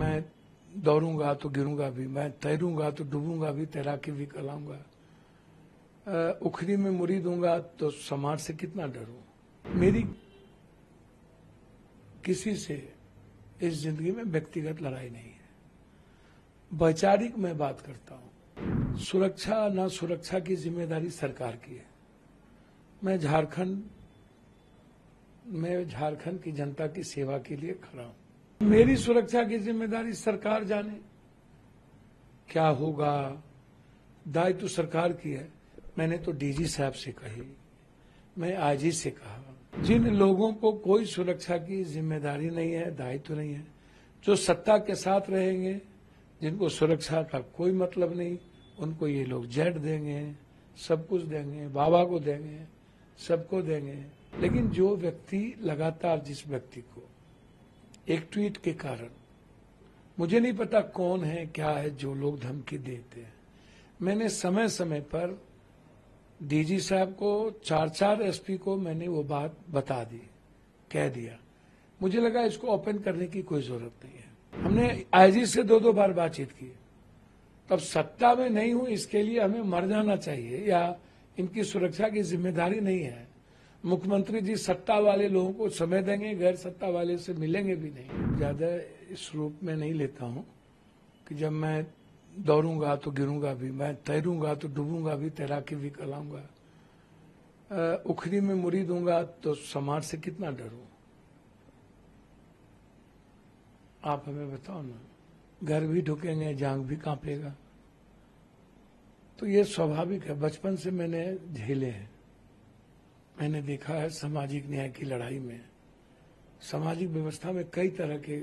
मैं दौड़ूंगा तो गिरूंगा भी, मैं तैरूंगा तो डूबूंगा भी, तैराकी भी कहलाऊंगा। उखरी में मुरी दूंगा तो समाज से कितना डरूं। मेरी किसी से इस जिंदगी में व्यक्तिगत लड़ाई नहीं है, वैचारिक मैं बात करता हूं। सुरक्षा ना सुरक्षा की जिम्मेदारी सरकार की है। मैं झारखंड की जनता की सेवा के लिए खड़ा हूं। मेरी सुरक्षा की जिम्मेदारी सरकार जाने, क्या होगा दायित्व सरकार की है। मैंने तो डीजी साहब से कही, मैं आईजी से कहा, जिन लोगों को कोई सुरक्षा की जिम्मेदारी नहीं है, दायित्व नहीं है, जो सत्ता के साथ रहेंगे, जिनको सुरक्षा का कोई मतलब नहीं, उनको ये लोग जेट देंगे, सब कुछ देंगे, बाबा को देंगे, सबको देंगे। लेकिन जो व्यक्ति लगातार, जिस व्यक्ति को एक ट्वीट के कारण, मुझे नहीं पता कौन है क्या है, जो लोग धमकी देते हैं, मैंने समय समय पर डीजी साहब को, 4 एसपी को मैंने वो बात बता दी, कह दिया। मुझे लगा इसको ओपन करने की कोई जरूरत नहीं है। हमने आईजी से 2 बार बातचीत की। तब सत्ता में नहीं हूं इसके लिए हमें मर जाना चाहिए, या इनकी सुरक्षा की जिम्मेदारी नहीं है। मुख्यमंत्री जी सत्ता वाले लोगों को समय देंगे, गैर सत्ता वाले से मिलेंगे भी नहीं। ज्यादा इस रूप में नहीं लेता हूं कि जब मैं दौड़ूंगा तो गिरूंगा भी, मैं तैरूंगा तो डूबूंगा भी, तैराकी भी कहलाऊंगा। उखरी में मुरी दूंगा तो समाज से कितना डरूं। आप हमें बताओ ना, घर भी ढुकेंगे, जांग भी कांपेगा। तो ये स्वाभाविक है, बचपन से मैंने झेले हैं। मैंने देखा है सामाजिक न्याय की लड़ाई में, सामाजिक व्यवस्था में कई तरह के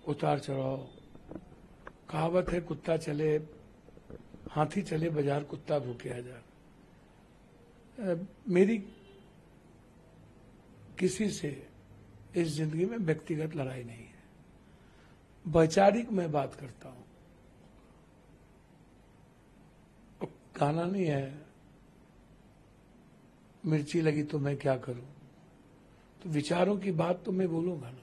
उतार चढ़ाव। कहावत है, कुत्ता चले हाथी चले बाजार, कुत्ता भूखे आ जा। मेरी किसी से इस जिंदगी में व्यक्तिगत लड़ाई नहीं है, वैचारिक मैं बात करता हूं। गाना नहीं है, मिर्ची लगी तो मैं क्या करूं, तो विचारों की बात तो मैं बोलूंगा ना।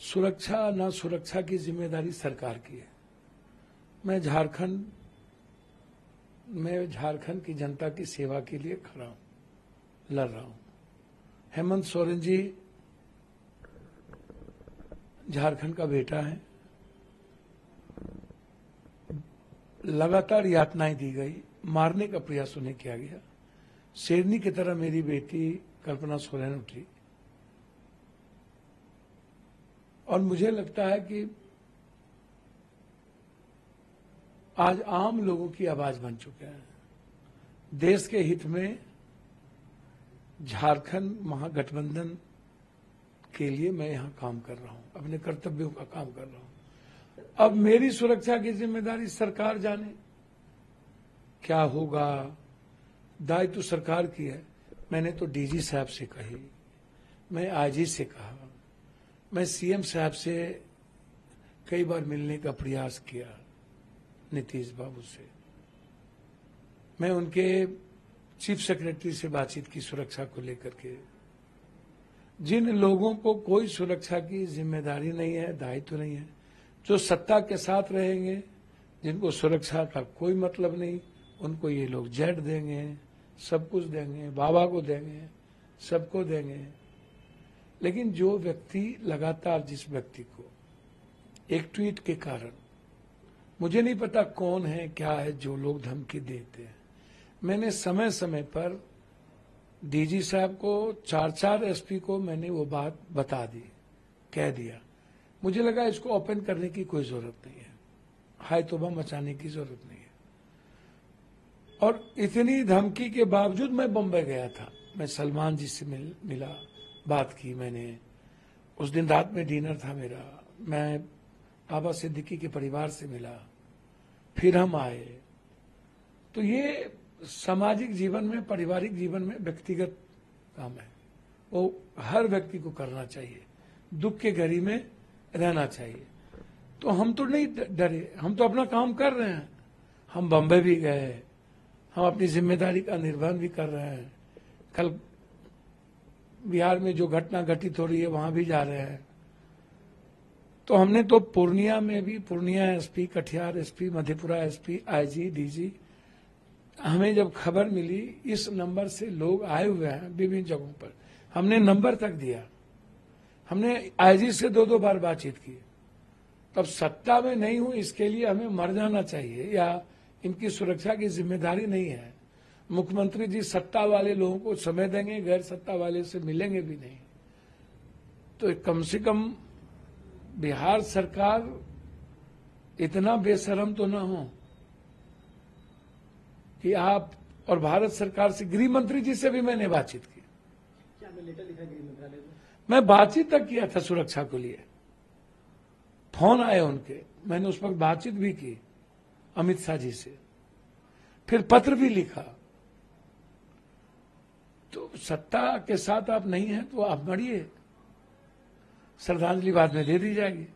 सुरक्षा ना सुरक्षा की जिम्मेदारी सरकार की है। मैं झारखंड की जनता की सेवा के लिए खड़ा हूं, लड़ रहा हूं। हेमंत सोरेन जी झारखंड का बेटा है, लगातार यातनाएं दी गई, मारने का प्रयास उन्हें किया गया। शेरनी की तरह मेरी बेटी कल्पना सोरेन उठी, और मुझे लगता है कि आज आम लोगों की आवाज बन चुके हैं। देश के हित में झारखंड महागठबंधन के लिए मैं यहां काम कर रहा हूं, अपने कर्तव्यों का काम कर रहा हूं। अब मेरी सुरक्षा की जिम्मेदारी सरकार जाने, क्या होगा दायित्व सरकार की है। मैंने तो डीजी साहब से कही, मैं आईजी से कहा, मैं सीएम साहब से कई बार मिलने का प्रयास किया, नीतीश बाबू से। मैं उनके चीफ सेक्रेटरी से बातचीत की सुरक्षा को लेकर के। जिन लोगों को कोई सुरक्षा की जिम्मेदारी नहीं है, दायित्व नहीं है, जो सत्ता के साथ रहेंगे, जिनको सुरक्षा का कोई मतलब नहीं, उनको ये लोग जेट देंगे, सब कुछ देंगे, बाबा को देंगे, सबको देंगे। लेकिन जो व्यक्ति लगातार, जिस व्यक्ति को एक ट्वीट के कारण, मुझे नहीं पता कौन है क्या है, जो लोग धमकी देते हैं, मैंने समय समय पर डीजी साहब को, 4 एसपी को मैंने वो बात बता दी, कह दिया। मुझे लगा इसको ओपन करने की कोई जरूरत नहीं है, हाय तौबा मचाने की जरूरत नहीं है। और इतनी धमकी के बावजूद मैं बम्बई गया था। मैं सलमान जी से मिला, बात की मैंने। उस दिन रात में डिनर था मेरा। मैं बाबा सिद्दीकी के परिवार से मिला, फिर हम आए। तो ये सामाजिक जीवन में, पारिवारिक जीवन में व्यक्तिगत काम है, वो हर व्यक्ति को करना चाहिए। दुख के घड़ी में रहना चाहिए। तो हम तो नहीं डरे, हम तो अपना काम कर रहे हैं। हम बम्बई भी गए, हम अपनी जिम्मेदारी का निर्वहन भी कर रहे हैं। कल बिहार में जो घटना घटित हो रही है, वहां भी जा रहे हैं। तो हमने तो पूर्णिया में भी, Purnia SP, Katihar SP, Madhepura SP, IG, DG, हमें जब खबर मिली इस नंबर से लोग आए हुए हैं विभिन्न जगहों पर, हमने नंबर तक दिया। हमने आईजी से 2-2 बार बातचीत की। तब सत्ता में नहीं हूं इसके लिए हमें मर जाना चाहिए या इनकी सुरक्षा की जिम्मेदारी नहीं है। मुख्यमंत्री जी सत्ता वाले लोगों को समय देंगे, गैर सत्ता वाले से मिलेंगे भी नहीं। तो कम से कम बिहार सरकार इतना बेशरम तो ना हो कि आप, और भारत सरकार से, गृह मंत्री जी से भी मैंने बातचीत की। क्या मैं लेटर लिखा गृह मंत्रालय को? मैं बातचीत तक किया था सुरक्षा को लिए, फोन आए उनके, मैंने उस वक्त बातचीत भी की अमित शाह जी से, फिर पत्र भी लिखा। तो सत्ता के साथ आप नहीं हैं तो आप मरिए, श्रद्धांजलि बाद में दे दी जाएगी।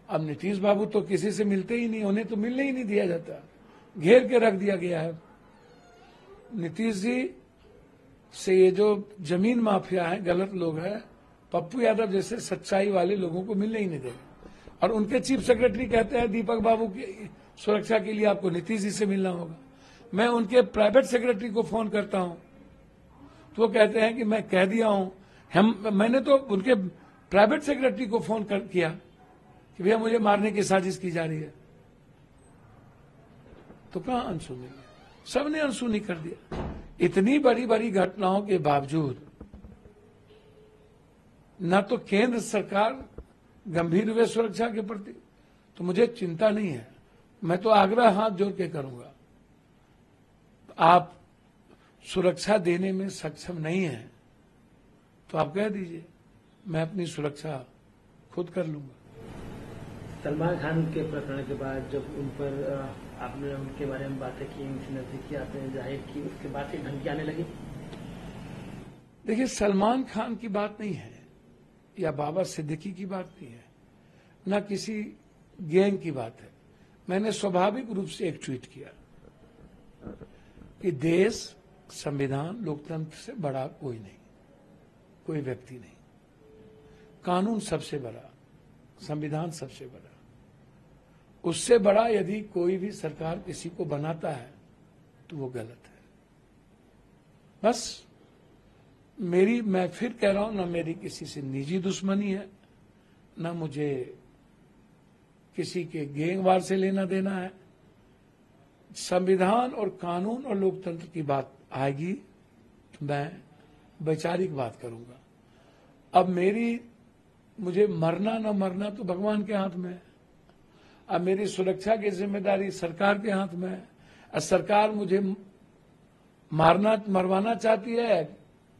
अब नीतीश बाबू तो किसी से मिलते ही नहीं, उन्हें तो मिलने ही नहीं दिया जाता, घेर के रख दिया गया है। नीतीश जी से ये जो जमीन माफिया है, गलत लोग हैं, पप्पू यादव जैसे सच्चाई वाले लोगों को मिलने ही नहीं देंगे। और उनके चीफ सेक्रेटरी कहते हैं दीपक बाबू की सुरक्षा के लिए आपको नीतीश जी से मिलना होगा। मैं उनके प्राइवेट सेक्रेटरी को फोन करता हूं तो वो कहते हैं कि मैं कह दिया हूं। मैंने तो उनके प्राइवेट सेक्रेटरी को फोन किया कि भैया मुझे मारने की साजिश की जा रही है। तो कहां अनसुनी है, सबने अनसुनी कर दिया। इतनी बड़ी बड़ी घटनाओं के बावजूद न तो केंद्र सरकार गंभीर हुए सुरक्षा के प्रति, तो मुझे चिंता नहीं है। मैं तो आग्रह हाथ जोड़ के करूंगा, आप सुरक्षा देने में सक्षम नहीं हैं तो आप कह दीजिए, मैं अपनी सुरक्षा खुद कर लूंगा। सलमान खान के प्रकरण के बाद जब उन पर आपने उनके बारे में बातें की, उनसे नजदीकी आपने जाहिर की, उसके बाद से धमकी आने लगी? देखिए, सलमान खान की बात नहीं है या बाबा सिद्दीकी की बात नहीं है, न किसी गैंग की बात है। मैंने स्वाभाविक रूप से एक ट्वीट किया कि देश, संविधान, लोकतंत्र से बड़ा कोई नहीं, कोई व्यक्ति नहीं। कानून सबसे बड़ा, संविधान सबसे बड़ा। उससे बड़ा यदि कोई भी सरकार किसी को बनाता है तो वो गलत है। बस मैं फिर कह रहा हूं, ना मेरी किसी से निजी दुश्मनी है, ना मुझे किसी के गैंगवार से लेना देना है। संविधान और कानून और लोकतंत्र की बात आएगी तो मैं वैचारिक बात करूंगा। अब मुझे मरना न मरना तो भगवान के हाथ में है। अब मेरी सुरक्षा की जिम्मेदारी सरकार के हाथ में है। अब सरकार मुझे मरवाना चाहती है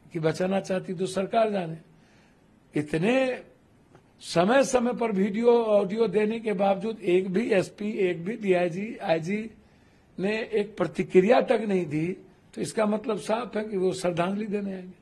कि बचाना चाहती तो सरकार जाने। इतने समय समय पर वीडियो ऑडियो देने के बावजूद एक भी एसपी, एक भी डीआईजी, आईजी ने एक प्रतिक्रिया तक नहीं दी, तो इसका मतलब साफ है कि वो श्रद्धांजलि देने आएंगे।